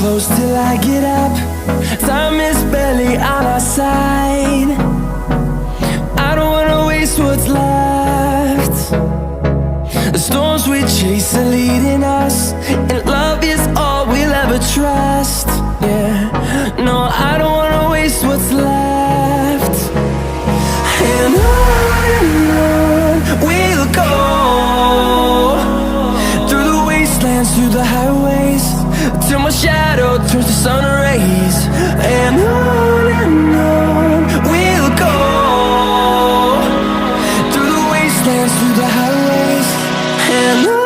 close till I get up. Time is barely on our side. I don't wanna waste what's left. The storms we chase are leading us, and love is all we'll ever trust. Yeah, no, I don't wanna waste what's left. And on we'll go, through the wastelands, through the highways, till my shadow turns to sun rays. And on we'll go, through the wastelands, through the highways, and on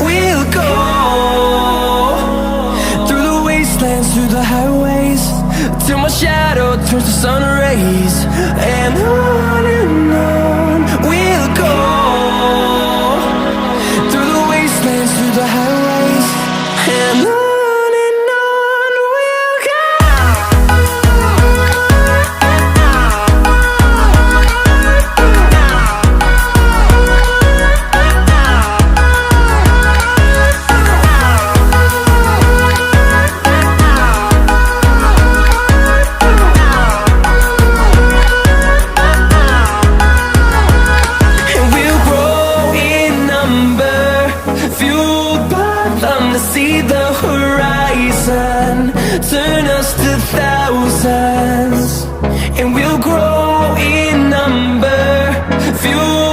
we'll go. Through the highways, till my shadow turns to sun rays. And on we'll go, through the wastelands, through the highways, and on we'll go. See the horizon turn us to thousands, and we'll grow in number, fuel